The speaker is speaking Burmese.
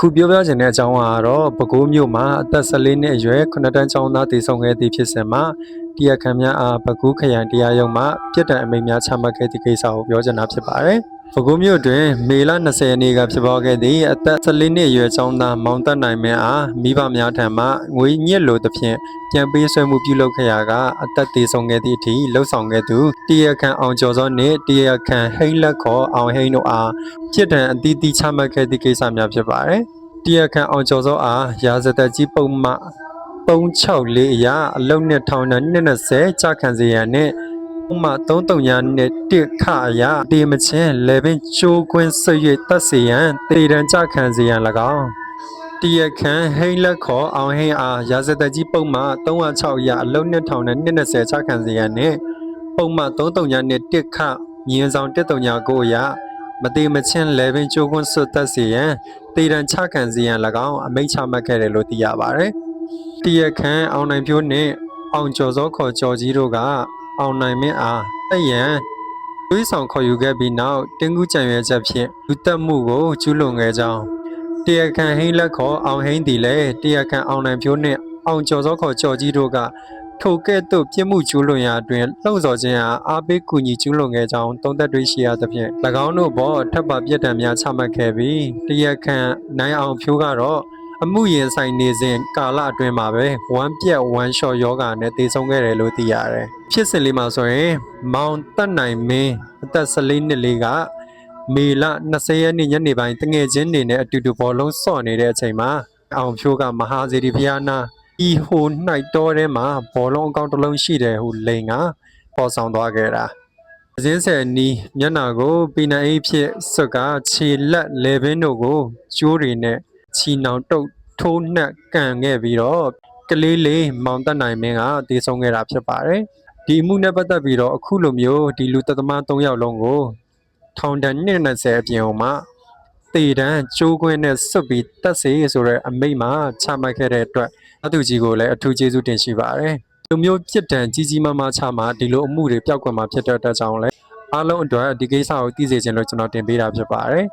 ခုပြောပြချင်တဲ့အကြောင်းကတော့ပဲခူးမြို့မှာအသက်14နှစ်အရွယ်9တန်းကျောင်းသားတည်ဆုံခဲ့သည့်ဖြစ်စဉ်မှာတရားခံများအားပဲခူးခရိုင်တရားရုံးမှပြစ်ဒဏ်အမိန့်များချမှတ်ခဲ့သည့်ကိစ္စကိုပြောချင်တာဖြစ်ပါတယ်။ပဲခူးမြို့တွင်မေလ20ရက်နေ့ကဖြစ်ပေါ်ခဲ့သည့်အသက်14နှစ်အရွယ်ကျောင်းသားမောင်သက်နိုင်မင်းအားမိဘများထံမှငွေညစ်လိုသဖြင့်ပြန်ပေးဆွဲမှုပြုလုပ်ခဲ့ရာကအသက်တည်ဆုံခဲ့သည့်အထိလှုပ်ဆောင်ခဲ့သူတရားခံအောင်ကျော်စောနှင့်တရားခံဟိန်းလက်ခေါ်အောင်ဟိန်းတို့အားပြစ်ဒဏ်အသီးသီးချမှတ်ခဲ့သည့်ကိစ္စများဖြစ်ပါတယ်။တရားခံအောင်ကျော်စောအားရာဇသက်ကြီးပုံမှန်364အရာအလုံနဲ့ထောင်ဒဏ်20ကြာခံစေရန်နှင့်ဥမှ339နဲ့တစ်ခအရာတေမချင်းလေပင်ချိုးကွင်းဆွ၍တက်စေရန်တေတံကြာခံစေရန်၎င်းတရားခံဟိန်းလက်ခေါ်အောင်ဟိန်းအားရာဇသက်ကြီးပုံမှန်306အရာအလုံနဲ့ထောင်ဒဏ်20ကြာခံစေရန်နှင့်ပုံမှန်339နဲ့တစ်ခမြင်းဆောင်139အရာမတေမချင်းလေပင်ချိုးကွင်းဆွတက်စေရန်တေတံချခံစေရန်၎င်းအမိန့်ချမှတ်ခဲ့တယ်လို့သိရပါတယ်။တရားခံအောင်နိုင်ဖြိုးနှင့်အောင်ကျော်စောခေါ်ကျော်ကြီးတို့ကအောင်နိုင်မင်းအားတက်ရန်သွေးဆောင်ခေါ်ယူခဲ့ပြီးနောက်တင်းကူးကြံရွယ်ချက်ဖြင့်လူတက်မှုကိုကျူးလွန်ခဲ့ကြောင်းတရားခံဟိန်းလက်ခေါ်အောင်ဟိန်းသည်လည်းတရားခံအောင်နိုင်ဖြိုးနှင့်အောင်ကျော်စောခေါ်ကျော်ကြီးတို့ကထိုကဲ့သို့ပြစ်မှုကျူးလွန်ရာအတွင်းလှုံ့ဆော်ခြင်းအားအားပေးကူညီကျူးလွန်ခဲ့ကြောင်းသုံးသပ်တွေ့ရှိရသဖြင့်၎င်းတို့ဘောထပ်ပါပြစ်ဒဏ်များချမှတ်ခဲ့ပြီးတရားခံနိုင်အောင်ဖြိုးကတော့အမှုရင်ဆိုင်နေစဉ်ကာလအတွင်းမှာပဲဝမ်းပြက်ဝမ်းလျှော်ယောဂါနဲ့တည်ဆုံခဲ့တယ်လို့သိရတယ်။ဖြစ်စဉ်လေးမှာဆိုရင်မောင်တက်နိုင်မင်းအသက်14နှစ်လေးကမေလ20ရက်နေ့ညနေပိုင်းတငယ်ချင်းတွေနဲ့အတူတူဘောလုံးဆော့နေတဲ့အချိန်မှာအောင်ဖြိုးကမဟာစေတီဘုရားနာဤဟိုနှိုက်တော်ထဲမှာဘောလုံးအကောင့်တစ်လုံးရှိတယ်ဟုလိန်ကပေါ်ဆောင်သွားခဲ့တာအစင်းဆယ်နီးမျက်နှာကိုပီနအိတ်ဖြစ်စွတ်ကခြေလက်လေပင်တို့ကိုကျိုးတွေနဲ့ချီနှောင်တုပ်ထိုးနှက်ကန်ခဲ့ပြီးတော့ကလေးလေးမောင်တက်နိုင်မင်းကတည်ဆုံခဲ့တာဖြစ်ပါတယ်ဒီအမှုနဲ့ပတ်သက်ပြီးတော့အခုလိုမျိုးဒီလူသက်သမား3ယောက်လုံးကိုထောင်ဒဏ်20အပြင်မှာတေတန်းကျိုးခွင်းနဲ့စွတ်ပြီးတက်စေဆိုတဲ့အမိန့်မှာချမှတ်ခဲ့တဲ့အတွက်အတူကြီးကိုလည်းအထူးကျေးဇူးတင်ရှိပါတယ်ဒီမျိုးပြစ်ဒဏ်ကြီးကြီးမားမားချမှဒီလိုအမှုတွေပျောက်ကွယ်မှာဖြစ်တဲ့အတွက်ကြောင့်လည်းအားလုံးအတွက်ဒီကိစ္စကိုသိစေချင်လို့ကျွန်တော်တင်ပေးတာဖြစ်ပါတယ်